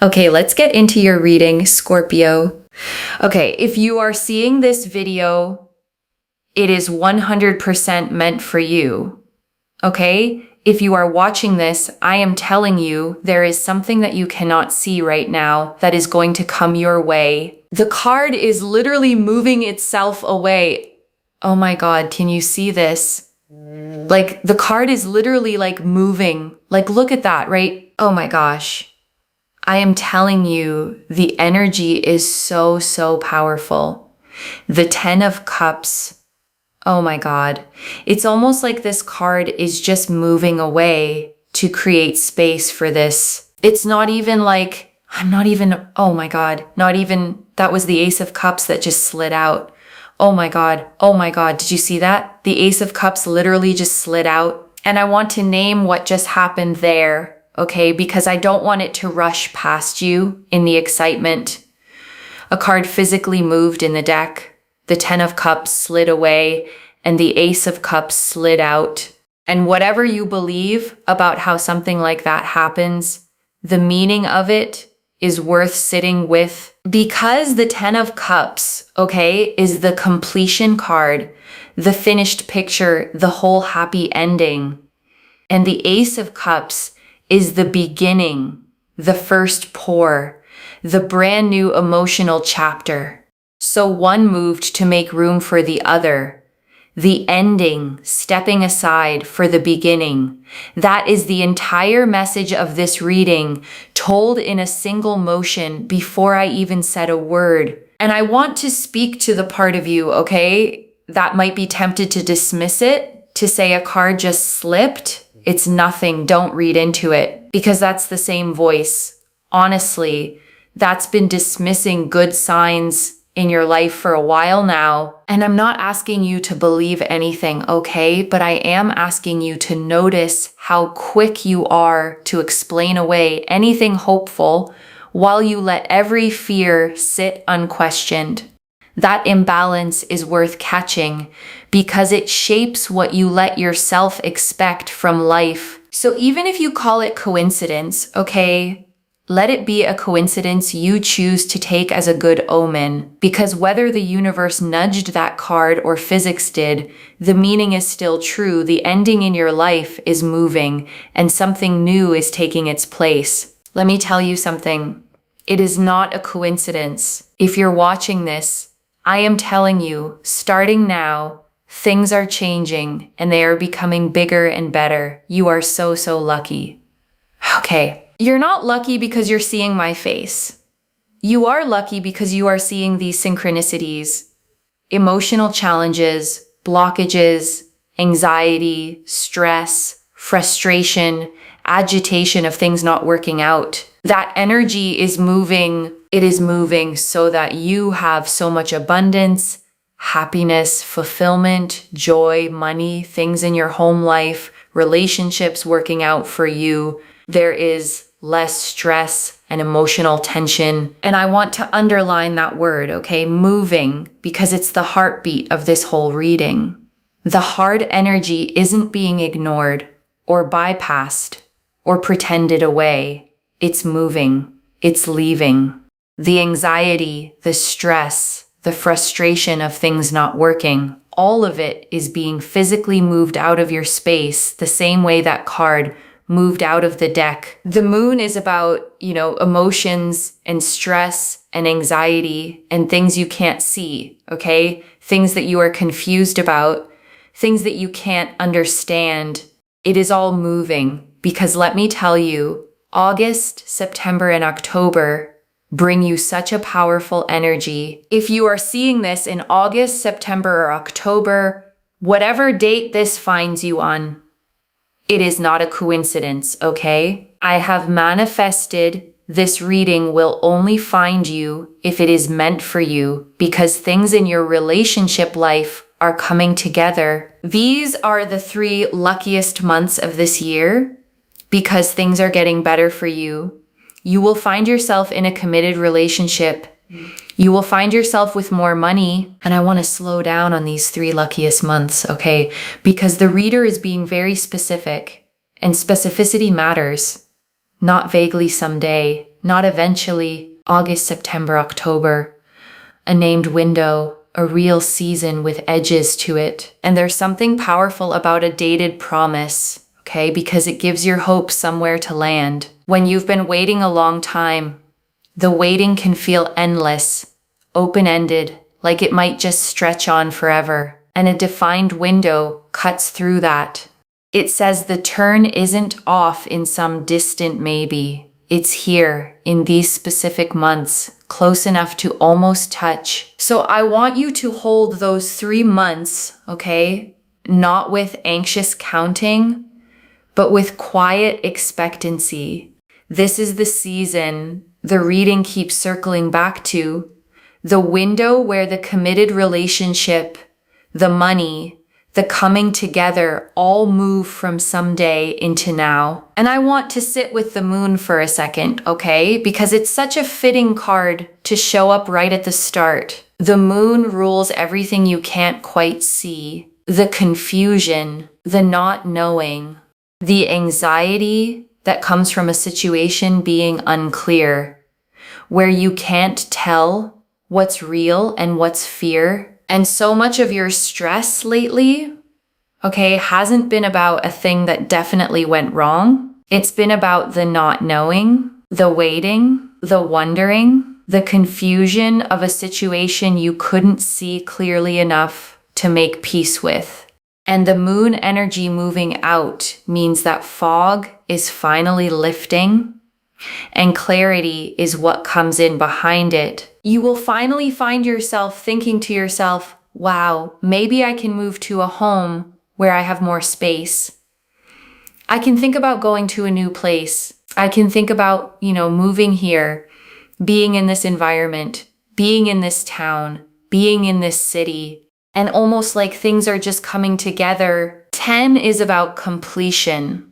Okay, let's get into your reading, Scorpio. Okay, if you are seeing this video, it is 100% meant for you. Okay? If you are watching this, I am telling you there is something that you cannot see right now that is going to come your way. The card is literally moving itself away. Oh my God, can you see this? Like the card is literally like moving. Like look at that, right? Oh my gosh. I am telling you, the energy is so, so powerful. The 10 of Cups. Oh my God. It's almost like this card is just moving away to create space for this. It's not even like, oh my God, that was the Ace of Cups that just slid out. Oh my God, did you see that? The Ace of Cups literally just slid out. And I want to name what just happened there, okay? Because I don't want it to rush past you in the excitement. A card physically moved in the deck. The 10 of Cups slid away and the Ace of Cups slid out. And whatever you believe about how something like that happens, the meaning of it is worth sitting with, because the 10 of Cups, okay, is the completion card, the finished picture, the whole happy ending. And the Ace of Cups is the beginning, the first pour, the brand new emotional chapter. So one moved to make room for the other. The ending, stepping aside for the beginning. That is the entire message of this reading, told in a single motion before I even said a word. And I want to speak to the part of you, okay, that might be tempted to dismiss it, to say a card just slipped. It's nothing, don't read into it, because that's the same voice. Honestly, that's been dismissing good signs in your life for a while now. And I'm not asking you to believe anything, okay? But I am asking you to notice how quick you are to explain away anything hopeful while you let every fear sit unquestioned. That imbalance is worth catching because it shapes what you let yourself expect from life. So even if you call it coincidence, okay, let it be a coincidence you choose to take as a good omen, because whether the universe nudged that card or physics did, the meaning is still true. The ending in your life is moving and something new is taking its place. Let me tell you something. It is not a coincidence. If you're watching this, I am telling you, starting now, things are changing and they are becoming bigger and better. You are so, so lucky. Okay. You're not lucky because you're seeing my face. You are lucky because you are seeing these synchronicities, emotional challenges, blockages, anxiety, stress, frustration, agitation of things not working out. That energy is moving. It is moving so that you have so much abundance, happiness, fulfillment, joy, money, things in your home life, relationships working out for you. There is less stress and emotional tension. And I want to underline that word, okay? Moving, because it's the heartbeat of this whole reading. The hard energy isn't being ignored or bypassed or pretended away. It's moving. It's leaving. The anxiety, the stress, the frustration of things not working, all of it is being physically moved out of your space the same way that card moved out of the deck. The moon is about, emotions and stress and anxiety and things you can't see, okay? Things that you are confused about, things that you can't understand. It is all moving because let me tell you, August, September, and October bring you such a powerful energy. If you are seeing this in August, September, or October, whatever date this finds you on, it is not a coincidence, okay? I have manifested this reading will only find you if it is meant for you, because things in your relationship life are coming together. These are the 3 luckiest months of this year because things are getting better for you. You will find yourself in a committed relationship. You will find yourself with more money. And I want to slow down on these 3 luckiest months, okay? Because the reader is being very specific, and specificity matters. Not vaguely someday, not eventually, August, September, October. A named window, a real season with edges to it. And there's something powerful about a dated promise, okay? Because it gives your hope somewhere to land. When you've been waiting a long time, the waiting can feel endless, open-ended, like it might just stretch on forever. And a defined window cuts through that. It says the turn isn't off in some distant maybe. It's here in these specific months, close enough to almost touch. So I want you to hold those 3 months, okay? Not with anxious counting, but with quiet expectancy. This is the season the reading keeps circling back to, the window where the committed relationship, the money, the coming together all move from someday into now. And I want to sit with the moon for a second, okay? Because it's such a fitting card to show up right at the start. The moon rules everything you can't quite see. The confusion, the not knowing, the anxiety that comes from a situation being unclear, where you can't tell what's real and what's fear. And so much of your stress lately, okay, hasn't been about a thing that definitely went wrong. It's been about the not knowing, the waiting, the wondering, the confusion of a situation you couldn't see clearly enough to make peace with. And the moon energy moving out means that fog is finally lifting and clarity is what comes in behind it. You will finally find yourself thinking to yourself, wow, maybe I can move to a home where I have more space. I can think about going to a new place. I can think about, moving here, being in this environment, being in this town, being in this city. And almost like things are just coming together. 10 is about completion.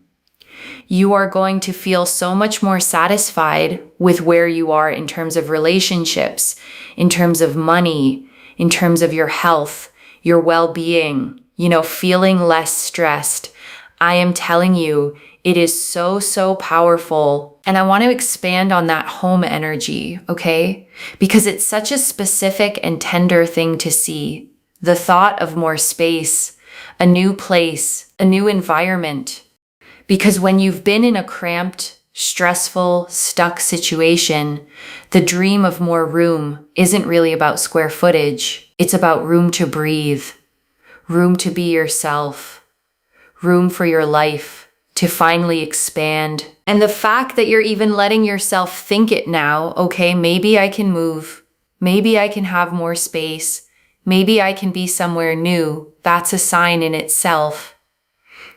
You are going to feel so much more satisfied with where you are in terms of relationships, in terms of money, in terms of your health, your well-being, feeling less stressed. I am telling you, it is so, so powerful. And I want to expand on that home energy, okay? Because it's such a specific and tender thing to see. The thought of more space, a new place, a new environment. Because when you've been in a cramped, stressful, stuck situation, the dream of more room isn't really about square footage. It's about room to breathe, room to be yourself, room for your life to finally expand. And the fact that you're even letting yourself think it now, okay, maybe I can move, maybe I can have more space, maybe I can be somewhere new, that's a sign in itself.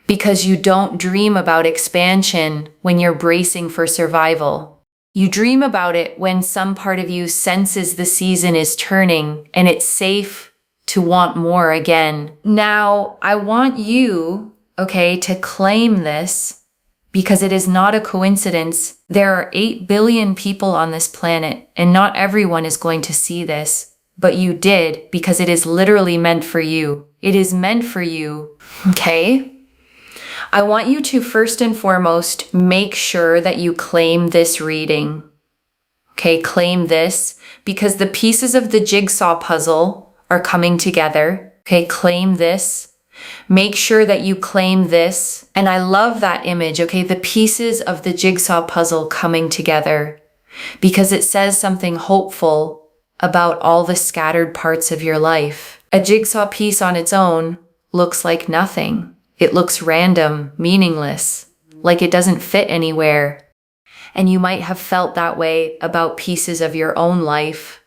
Because you don't dream about expansion when you're bracing for survival. You dream about it when some part of you senses the season is turning and it's safe to want more again. Now, I want you, okay, to claim this because it is not a coincidence. There are 8 billion people on this planet and not everyone is going to see this. But you did because it is literally meant for you. It is meant for you, okay? I want you to first and foremost make sure that you claim this reading. Okay, claim this because the pieces of the jigsaw puzzle are coming together. Okay, claim this. Make sure that you claim this. And I love that image, okay? The pieces of the jigsaw puzzle coming together because it says something hopeful about all the scattered parts of your life. A jigsaw piece on its own looks like nothing. It looks random, meaningless, like it doesn't fit anywhere. And you might have felt that way about pieces of your own life,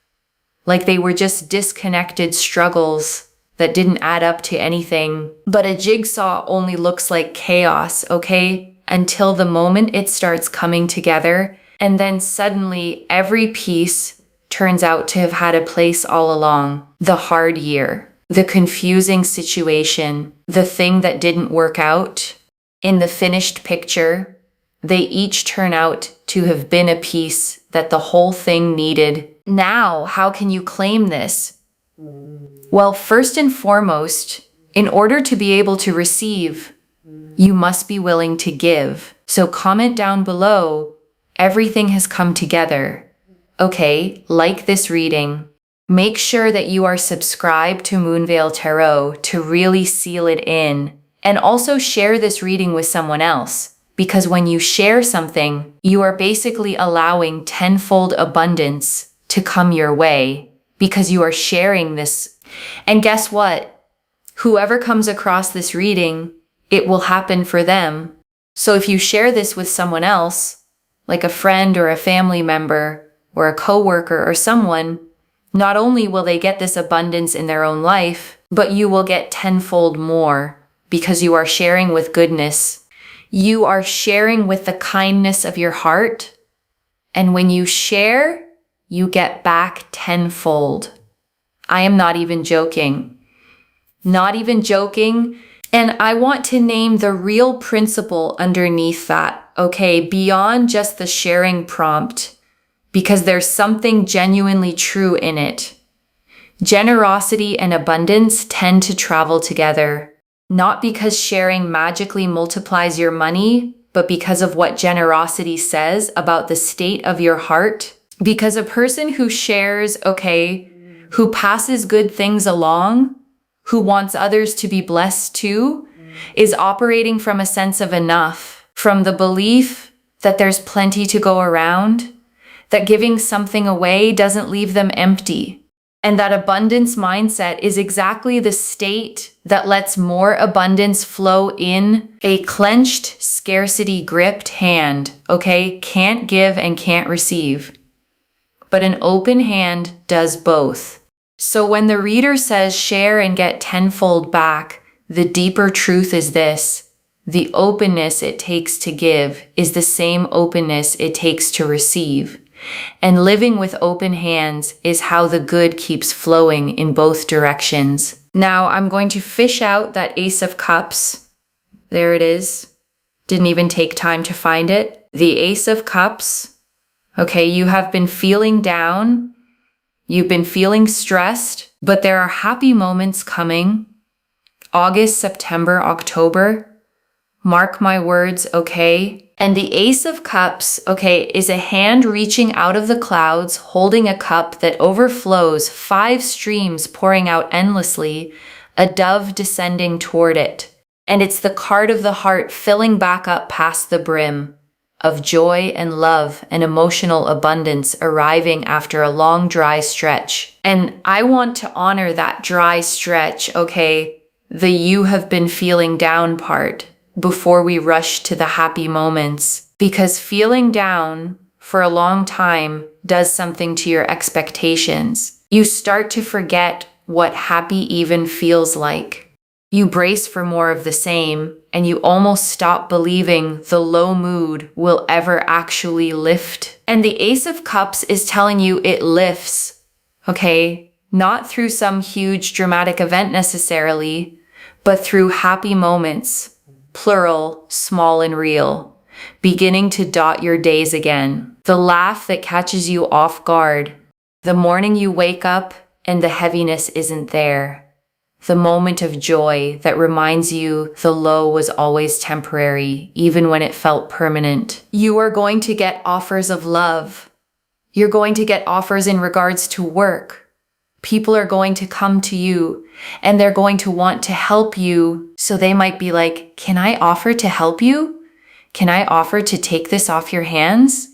like they were just disconnected struggles that didn't add up to anything. But a jigsaw only looks like chaos, okay? Until the moment it starts coming together, and then suddenly every piece turns out to have had a place all along. The hard year, the confusing situation, the thing that didn't work out. In the finished picture, they each turn out to have been a piece that the whole thing needed. Now, how can you claim this? Well, first and foremost, in order to be able to receive, you must be willing to give. So comment down below everything has come together. Okay, like this reading. Make sure that you are subscribed to Moonveil Tarot to really seal it in. And also share this reading with someone else. Because when you share something, you are basically allowing tenfold abundance to come your way. Because you are sharing this. And guess what? Whoever comes across this reading, it will happen for them. So if you share this with someone else, like a friend or a family member or a coworker or someone, not only will they get this abundance in their own life, but you will get tenfold more because you are sharing with goodness. You are sharing with the kindness of your heart. And when you share, you get back tenfold. I am not even joking. Not even joking. And I want to name the real principle underneath that, okay, beyond just the sharing prompt, because there's something genuinely true in it. Generosity and abundance tend to travel together, not because sharing magically multiplies your money, but because of what generosity says about the state of your heart. Because a person who shares, okay, who passes good things along, who wants others to be blessed too, is operating from a sense of enough, from the belief that there's plenty to go around, that giving something away doesn't leave them empty. And that abundance mindset is exactly the state that lets more abundance flow in a clenched, scarcity-gripped hand, okay? Can't give and can't receive. But an open hand does both. So when the reader says share and get tenfold back, the deeper truth is this: the openness it takes to give is the same openness it takes to receive. And living with open hands is how the good keeps flowing in both directions. Now I'm going to fish out that Ace of Cups. There it is. Didn't even take time to find it. The Ace of Cups. Okay, you have been feeling down. You've been feeling stressed, but there are happy moments coming. August, September, October. Mark my words, okay? And the Ace of Cups, okay, is a hand reaching out of the clouds, holding a cup that overflows, 5 streams pouring out endlessly, a dove descending toward it. And it's the card of the heart filling back up past the brim, of joy and love and emotional abundance arriving after a long dry stretch. And I want to honor that dry stretch, okay, the you have been feeling down part, before we rush to the happy moments. Because feeling down for a long time does something to your expectations. You start to forget what happy even feels like. You brace for more of the same, and you almost stop believing the low mood will ever actually lift. And the Ace of Cups is telling you it lifts, okay? Not through some huge dramatic event necessarily, but through happy moments. Plural, small and real, beginning to dot your days again. The laugh that catches you off guard. The morning you wake up and the heaviness isn't there. The moment of joy that reminds you the low was always temporary, even when it felt permanent. You are going to get offers of love. You're going to get offers in regards to work. People are going to come to you and they're going to want to help you. So they might be like, can I offer to help you? Can I offer to take this off your hands?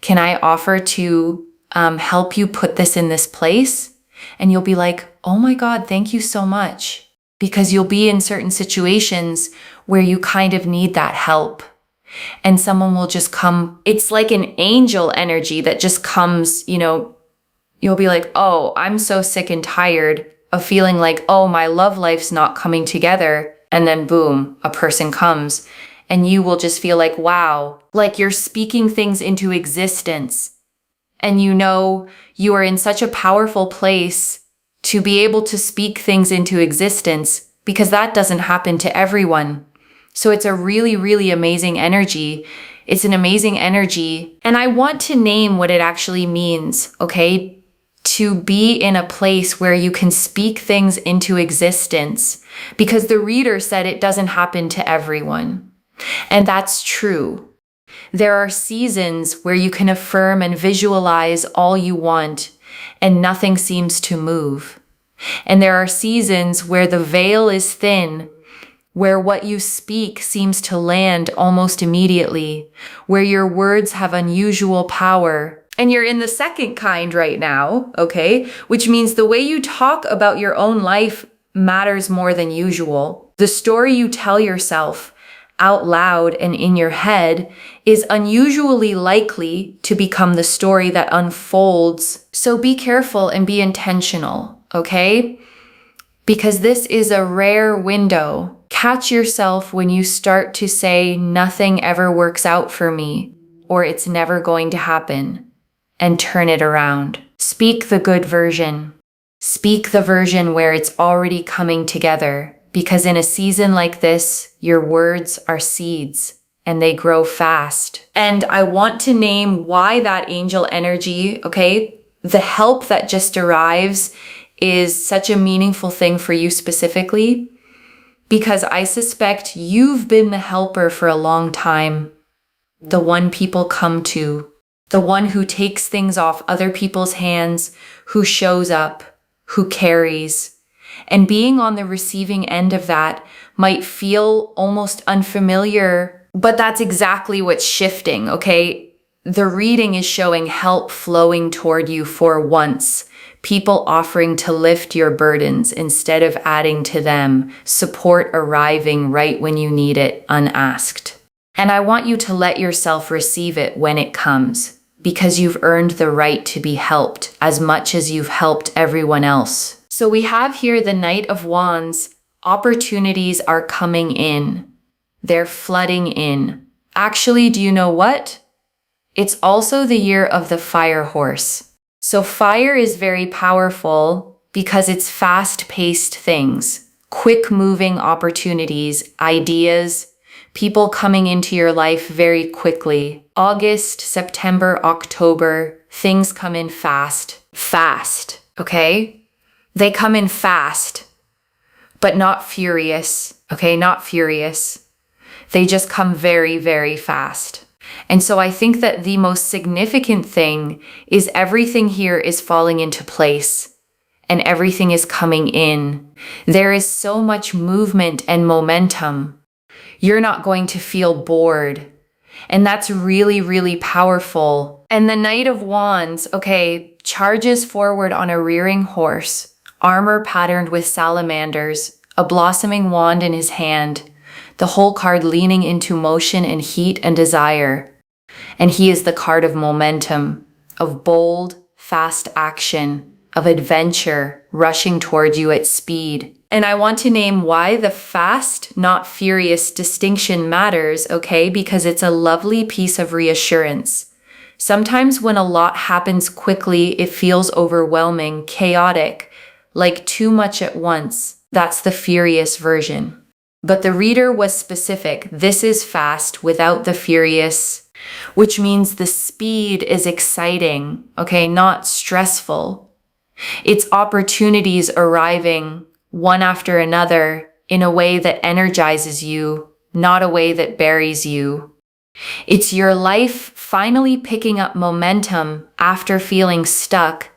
Can I offer to help you put this in this place? And you'll be like, oh my God, thank you so much. Because you'll be in certain situations where you kind of need that help. And someone will just come. It's like an angel energy that just comes, you know. You'll be like, oh, I'm so sick and tired of feeling like, oh, my love life's not coming together. And then boom, a person comes and you will just feel like, wow, like you're speaking things into existence. And you know, you are in such a powerful place to be able to speak things into existence because that doesn't happen to everyone. So it's a really, really amazing energy. It's an amazing energy. And I want to name what it actually means, okay? To be in a place where you can speak things into existence, because the reader said it doesn't happen to everyone. And that's true. There are seasons where you can affirm and visualize all you want, and nothing seems to move. And there are seasons where the veil is thin, where what you speak seems to land almost immediately, where your words have unusual power. And you're in the second kind right now, okay? Which means the way you talk about your own life matters more than usual. The story you tell yourself out loud and in your head is unusually likely to become the story that unfolds. So be careful and be intentional, okay? Because this is a rare window. Catch yourself when you start to say, nothing ever works out for me, or it's never going to happen, and turn it around. Speak the good version. Speak the version where it's already coming together, because in a season like this, your words are seeds and they grow fast. And I want to name why that angel energy, okay, the help that just arrives is such a meaningful thing for you specifically, because I suspect you've been the helper for a long time, the one people come to, the one who takes things off other people's hands, who shows up, who carries. And being on the receiving end of that might feel almost unfamiliar, but that's exactly what's shifting, okay? The reading is showing help flowing toward you for once. People offering to lift your burdens instead of adding to them, support arriving right when you need it, unasked. And I want you to let yourself receive it when it comes, because you've earned the right to be helped as much as you've helped everyone else. So we have here the Knight of Wands. Opportunities are coming in. They're flooding in. Actually, do you know what? It's also the year of the fire horse. So fire is very powerful because it's fast-paced things, quick-moving opportunities, ideas, people coming into your life very quickly. August, September, October, things come in fast, okay? They come in fast, but not furious, okay? Not furious. They just come very, very fast. And so I think that the most significant thing is everything here is falling into place and everything is coming in. There is so much movement and momentum. You're not going to feel bored. And that's really, really powerful. And the Knight of Wands, okay, charges forward on a rearing horse, armor patterned with salamanders, a blossoming wand in his hand, the whole card leaning into motion and heat and desire. And he is the card of momentum, of bold, fast action, of adventure, rushing toward you at speed. And I want to name why the fast, not furious distinction matters, okay? Because it's a lovely piece of reassurance. Sometimes when a lot happens quickly, it feels overwhelming, chaotic, like too much at once. That's the furious version. But the reader was specific. This is fast without the furious, which means the speed is exciting, okay, not stressful. It's opportunities arriving one after another in a way that energizes you, not a way that buries you. It's your life finally picking up momentum after feeling stuck,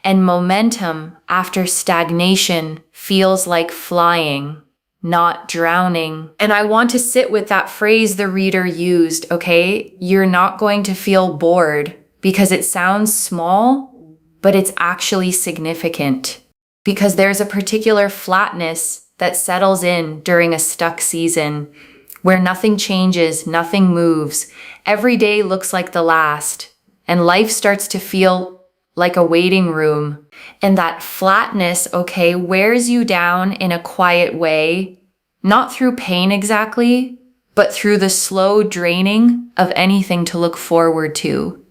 and momentum after stagnation feels like flying, not drowning. And I want to sit with that phrase the reader used, okay? You're not going to feel bored because it sounds small, but it's actually significant because there's a particular flatness that settles in during a stuck season where nothing changes, nothing moves. Every day looks like the last, and life starts to feel like a waiting room. And that flatness, okay, wears you down in a quiet way, not through pain exactly, but through the slow draining of anything to look forward to.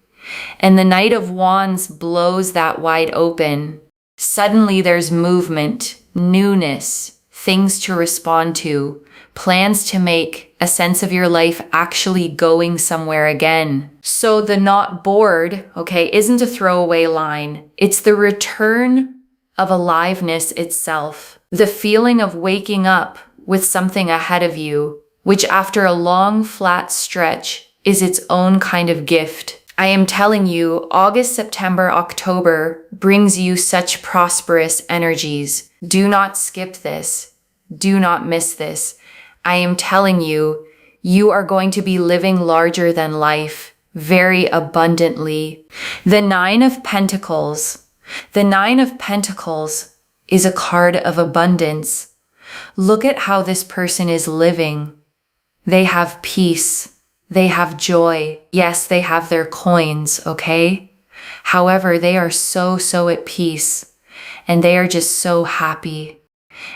And the Knight of Wands blows that wide open. Suddenly there's movement, newness, things to respond to, plans to make, a sense of your life actually going somewhere again. So the not bored, okay, isn't a throwaway line. It's the return of aliveness itself. The feeling of waking up with something ahead of you, which after a long, flat stretch is its own kind of gift. I am telling you, August, September, October brings you such prosperous energies. Do not skip this. Do not miss this. I am telling you, you are going to be living larger than life, very abundantly. The Nine of Pentacles. The Nine of Pentacles is a card of abundance. Look at how this person is living. They have peace. They have joy. Yes, they have their coins, okay? However, they are so at peace, and they are just so happy.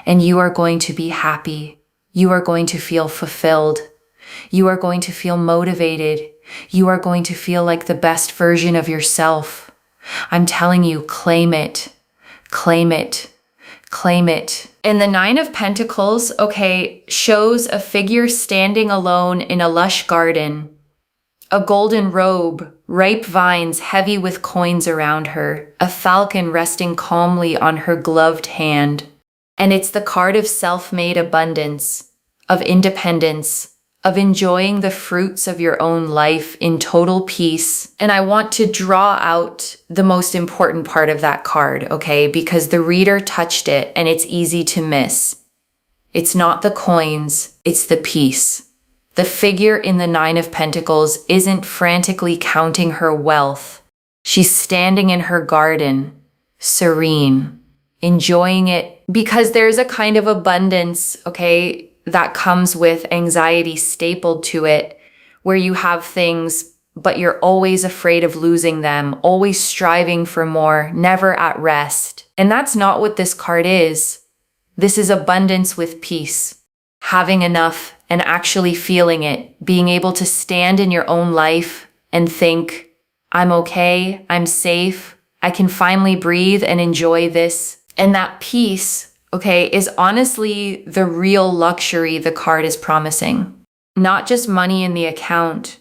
And you are going to be happy. You are going to feel fulfilled. You are going to feel motivated. You are going to feel like the best version of yourself. I'm telling you, claim it. Claim it. Claim it. And the Nine of Pentacles, okay, shows a figure standing alone in a lush garden. A golden robe, ripe vines heavy with coins around her, a falcon resting calmly on her gloved hand. And it's the card of self-made abundance, of independence, of enjoying the fruits of your own life in total peace. And I want to draw out the most important part of that card, okay? Because the reader touched it and it's easy to miss. It's not the coins, it's the peace. The figure in the Nine of Pentacles isn't frantically counting her wealth. She's standing in her garden, serene, enjoying it, because there's a kind of abundance, okay, that comes with anxiety stapled to it, where you have things, but you're always afraid of losing them, always striving for more, never at rest. And that's not what this card is. This is abundance with peace, having enough and actually feeling it, being able to stand in your own life and think, I'm okay, I'm safe, I can finally breathe and enjoy this. And that peace, okay, is honestly the real luxury the card is promising. Not just money in the account,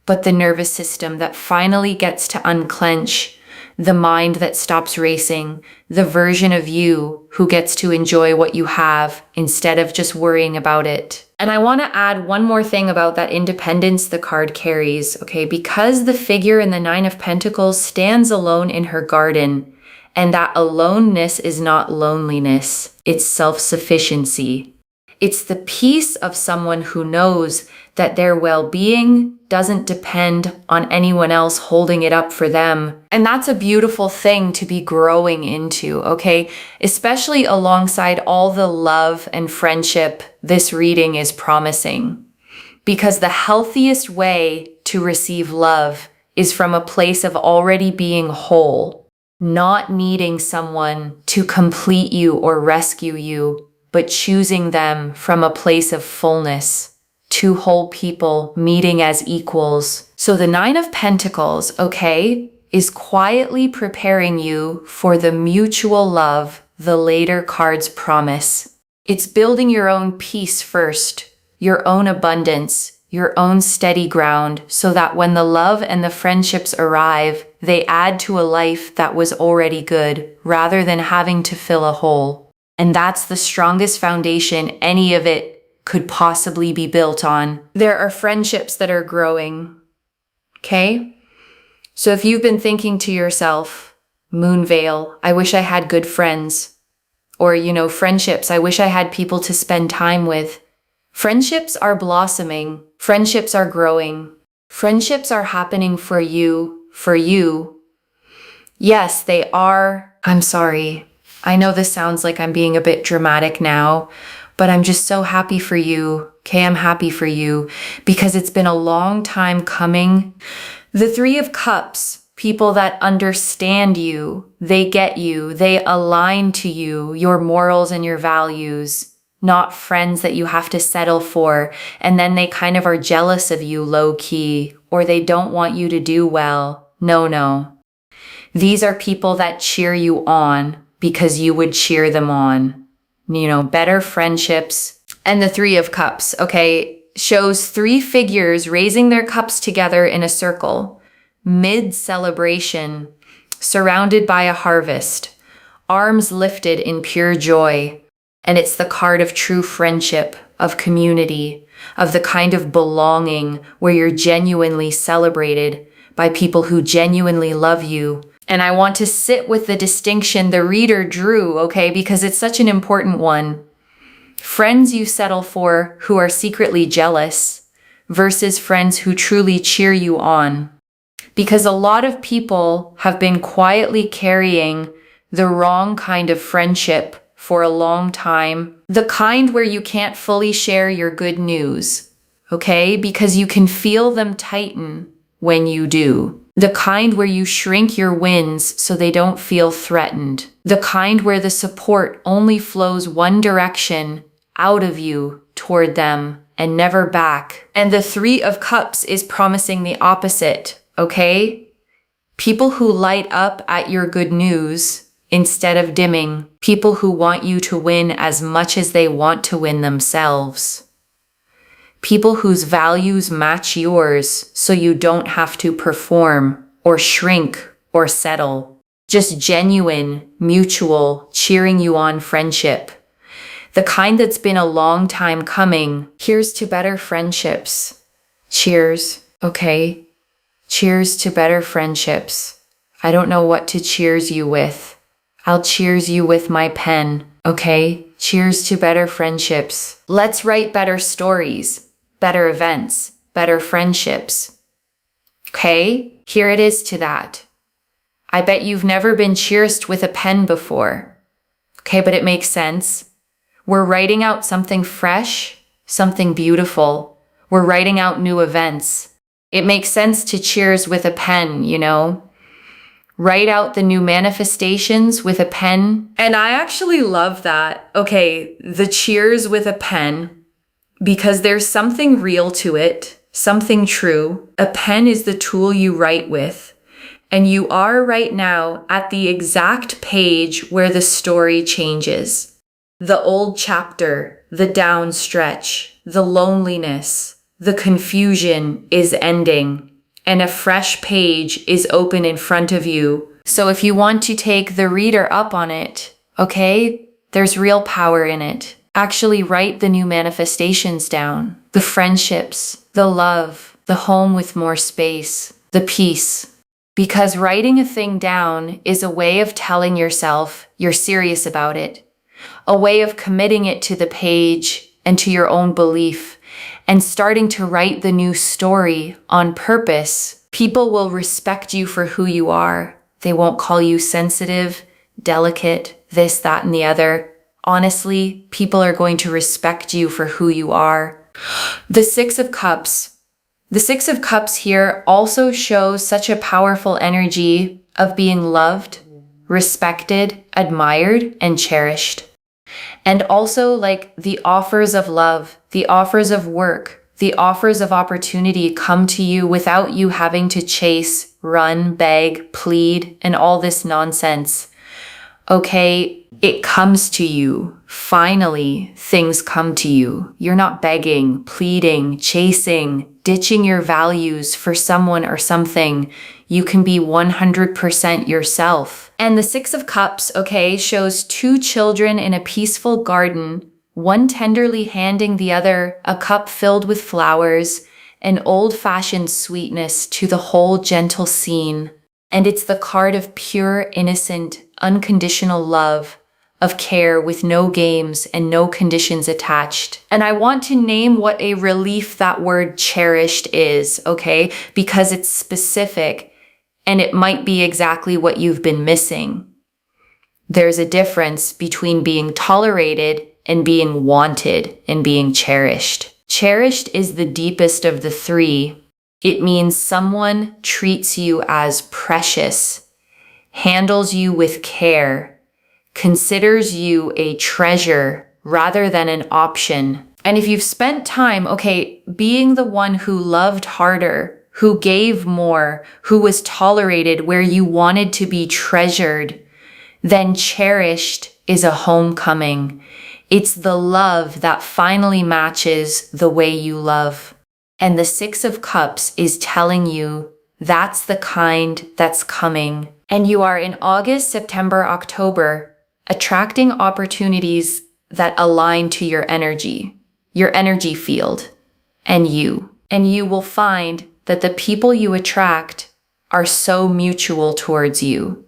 but the nervous system that finally gets to unclench, the mind that stops racing, the version of you who gets to enjoy what you have instead of just worrying about it. And I want to add one more thing about that independence the card carries, okay? Because the figure in the Nine of Pentacles stands alone in her garden, and that aloneness is not loneliness, it's self-sufficiency. It's the peace of someone who knows that their well-being doesn't depend on anyone else holding it up for them. And that's a beautiful thing to be growing into, okay? Especially alongside all the love and friendship this reading is promising. Because the healthiest way to receive love is from a place of already being whole. Not needing someone to complete you or rescue you, but choosing them from a place of fullness. Two whole people meeting as equals. So the Nine of Pentacles, okay, is quietly preparing you for the mutual love the later cards promise. It's building your own peace first, your own abundance, your own steady ground, so that when the love and the friendships arrive, they add to a life that was already good, rather than having to fill a hole. And that's the strongest foundation any of it could possibly be built on. There are friendships that are growing, okay? So if you've been thinking to yourself, Moonveil, I wish I had good friends, or, friendships, I wish I had people to spend time with. Friendships are blossoming. Friendships are growing. Friendships are happening for you. Yes, they are. I'm sorry. I know this sounds like I'm being a bit dramatic now, but I'm just so happy for you. Okay, I'm happy for you because it's been a long time coming. The Three of Cups, people that understand you, they get you, they align to you, your morals and your values. Not friends that you have to settle for, and then they kind of are jealous of you low-key, or they don't want you to do well. No. These are people that cheer you on because you would cheer them on. Better friendships. And the Three of Cups, okay, shows three figures raising their cups together in a circle, mid-celebration, surrounded by a harvest, arms lifted in pure joy. And it's the card of true friendship, of community, of the kind of belonging where you're genuinely celebrated by people who genuinely love you. And I want to sit with the distinction the reader drew, okay, because it's such an important one. Friends you settle for who are secretly jealous versus friends who truly cheer you on. Because a lot of people have been quietly carrying the wrong kind of friendship for a long time. The kind where you can't fully share your good news, okay? Because you can feel them tighten when you do. The kind where you shrink your wins so they don't feel threatened. The kind where the support only flows one direction, out of you, toward them, and never back. And the Three of Cups is promising the opposite, okay? People who light up at your good news instead of dimming. People who want you to win as much as they want to win themselves. People whose values match yours so you don't have to perform or shrink or settle. Just genuine, mutual, cheering you on friendship. The kind that's been a long time coming. Here's to better friendships. Cheers, okay? Cheers to better friendships. I don't know what to cheers you with. I'll cheers you with my pen, okay? Cheers to better friendships. Let's write better stories, better events, better friendships. Okay? Here it is to that. I bet you've never been cheersed with a pen before. Okay, but it makes sense. We're writing out something fresh, something beautiful. We're writing out new events. It makes sense to cheers with a pen, you know? Write out the new manifestations with a pen. And I actually love that. Okay, the cheers with a pen, because there's something real to it, something true. A pen is the tool you write with. And you are right now at the exact page where the story changes. The old chapter, the down stretch, the loneliness, the confusion is ending, and a fresh page is open in front of you. So if you want to take the reader up on it, okay, there's real power in it. Actually write the new manifestations down, the friendships, the love, the home with more space, the peace. Because writing a thing down is a way of telling yourself you're serious about it, a way of committing it to the page and to your own belief, and starting to write the new story on purpose. People will respect you for who you are. They won't call you sensitive, delicate, this, that, and the other. Honestly, people are going to respect you for who you are. The Six of Cups. The Six of Cups here also shows such a powerful energy of being loved, respected, admired, and cherished. And also like the offers of love, the offers of work, the offers of opportunity come to you without you having to chase, run, beg, plead, and all this nonsense. Okay, it comes to you. Finally, things come to you. You're not begging, pleading, chasing, ditching your values for someone or something. You can be 100% yourself. And the Six of Cups, okay, shows two children in a peaceful garden, one tenderly handing the other a cup filled with flowers, an old-fashioned sweetness to the whole gentle scene. And it's the card of pure, innocent, unconditional love, of care with no games and no conditions attached. And I want to name what a relief that word cherished is, okay? Because it's specific and it might be exactly what you've been missing. There's a difference between being tolerated and being wanted and being cherished. Cherished is the deepest of the three. It means someone treats you as precious, handles you with care, considers you a treasure rather than an option. And if you've spent time, okay, being the one who loved harder, who gave more, who was tolerated where you wanted to be treasured, then cherished is a homecoming. It's the love that finally matches the way you love. And the Six of Cups is telling you that's the kind that's coming. And you are in August, September, October, attracting opportunities that align to your energy. your energy field, and you. And you will find that the people you attract are so mutual towards you.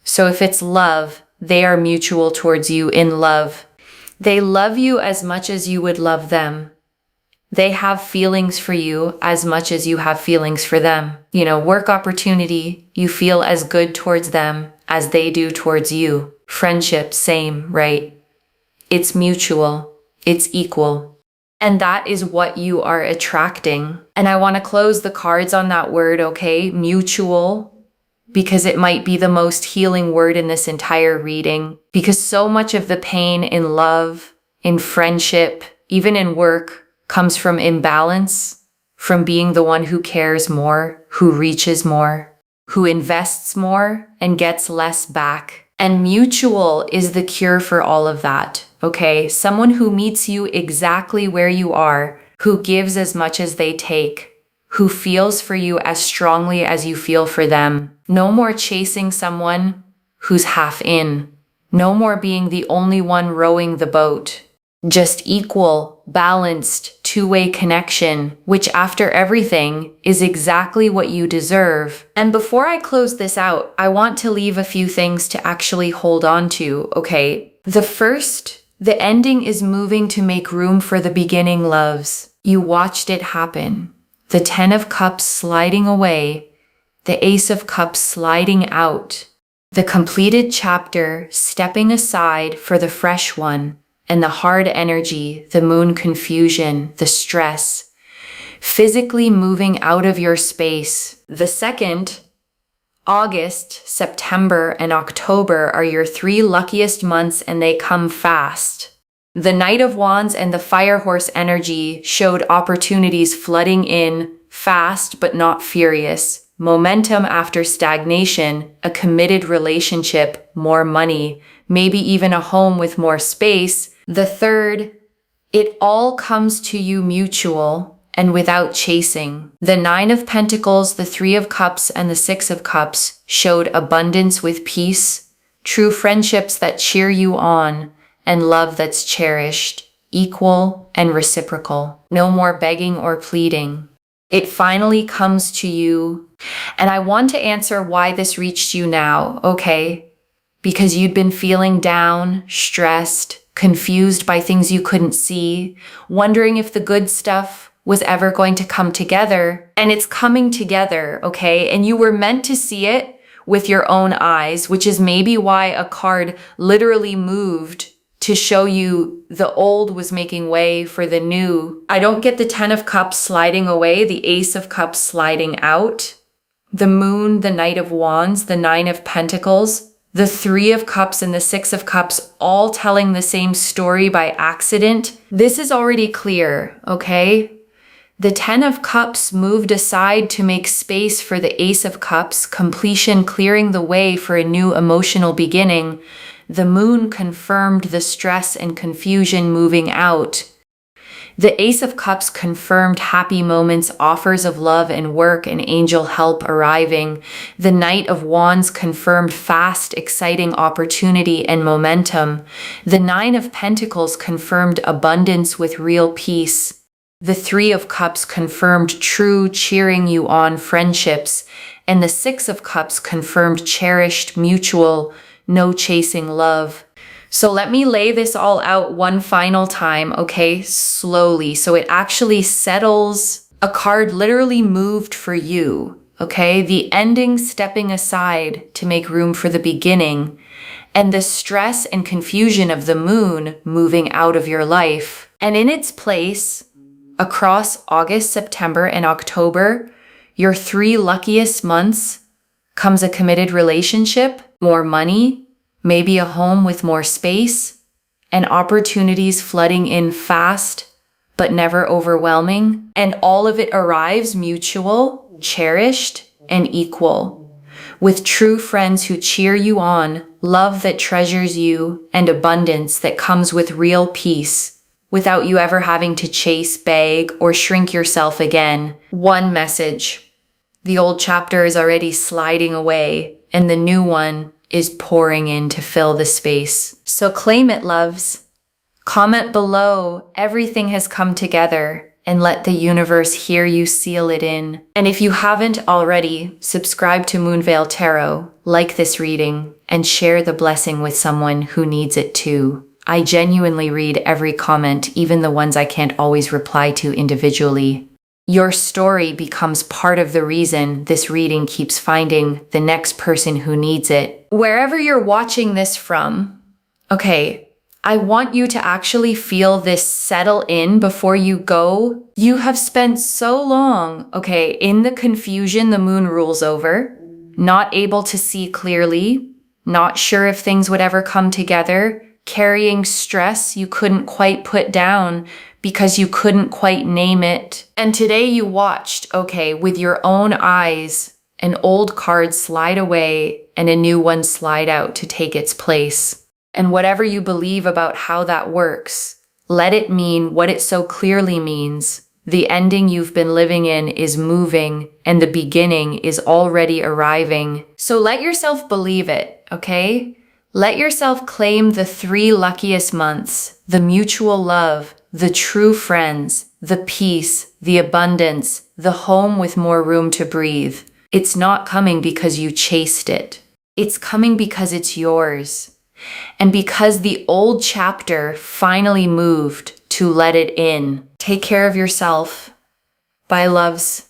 So if it's love, they are mutual towards you in love. They love you as much as you would love them. They have feelings for you as much as you have feelings for them. Work opportunity, you feel as good towards them as they do towards you. Friendship, same, right? It's mutual. It's equal. And that is what you are attracting. And I want to close the cards on that word, okay? Mutual, because it might be the most healing word in this entire reading. Because so much of the pain in love, in friendship, even in work, comes from imbalance, from being the one who cares more, who reaches more, who invests more and gets less back. And mutual is the cure for all of that, okay? Someone who meets you exactly where you are, who gives as much as they take, who feels for you as strongly as you feel for them. No more chasing someone who's half in. No more being the only one rowing the boat. Just equal, balanced, two-way connection, which after everything is exactly what you deserve. And before I close this out, I want to leave a few things to actually hold on to, okay? The ending is moving to make room for the beginning, loves. You watched it happen. The 10 of Cups sliding away, the Ace of Cups sliding out, the completed chapter stepping aside for the fresh one, and the hard energy, the moon confusion, the stress, physically moving out of your space. The second, August, September, and October are your 3 luckiest months, and they come fast. The Knight of Wands and the Fire Horse energy showed opportunities flooding in fast but not furious. Momentum after stagnation, a committed relationship, more money, maybe even a home with more space. The third, it all comes to you mutual and without chasing. The 9 of Pentacles, the 3 of Cups, and the 6 of Cups showed abundance with peace, true friendships that cheer you on, and love that's cherished, equal and reciprocal. No more begging or pleading. It finally comes to you. And I want to answer why this reached you now, okay? Because you'd been feeling down, stressed, confused by things you couldn't see, wondering if the good stuff was ever going to come together. And it's coming together, okay? And you were meant to see it with your own eyes, which is maybe why a card literally moved to show you the old was making way for the new. I don't get the 10 of Cups sliding away, the Ace of Cups sliding out, the Moon, the Knight of Wands, the 9 of Pentacles, the 3 of Cups, and the 6 of Cups all telling the same story by accident. This is already clear, okay? The 10 of Cups moved aside to make space for the Ace of Cups, completion clearing the way for a new emotional beginning. The Moon confirmed the stress and confusion moving out. The Ace of Cups confirmed happy moments, offers of love and work, and angel help arriving. The Knight of Wands confirmed fast, exciting opportunity and momentum. The 9 of Pentacles confirmed abundance with real peace. The 3 of Cups confirmed true, cheering you on friendships. And the 6 of Cups confirmed cherished, mutual, no chasing love. So let me lay this all out one final time, okay? Slowly. So it actually settles. A card literally moved for you, okay? The ending stepping aside to make room for the beginning, and the stress and confusion of the moon moving out of your life. And in its place, across August, September, and October, your 3 luckiest months, comes a committed relationship, more money, maybe a home with more space, and opportunities flooding in fast, but never overwhelming. And all of it arrives mutual, cherished, and equal, with true friends who cheer you on, love that treasures you, and abundance that comes with real peace, without you ever having to chase, beg, or shrink yourself again. One message. The old chapter is already sliding away, and the new one is pouring in to fill the space. So claim it, loves. Comment below, everything has come together, and let the universe hear you seal it in. And if you haven't already, subscribe to Moonveil Tarot, like this reading, and share the blessing with someone who needs it too. I genuinely read every comment, even the ones I can't always reply to individually. Your story becomes part of the reason this reading keeps finding the next person who needs it. Wherever you're watching this from, okay, I want you to actually feel this settle in before you go. You have spent so long, okay, in the confusion the moon rules over, not able to see clearly, not sure if things would ever come together, carrying stress you couldn't quite put down because you couldn't quite name it. And today you watched, okay, with your own eyes, an old card slide away and a new one slide out to take its place. And whatever you believe about how that works, let it mean what it so clearly means. The ending you've been living in is moving, and the beginning is already arriving. So let yourself believe it, okay? Let yourself claim the 3 luckiest months, the mutual love, the true friends, the peace, the abundance, the home with more room to breathe. It's not coming because you chased it. It's coming because it's yours. And because the old chapter finally moved to let it in. Take care of yourself. Bye, loves.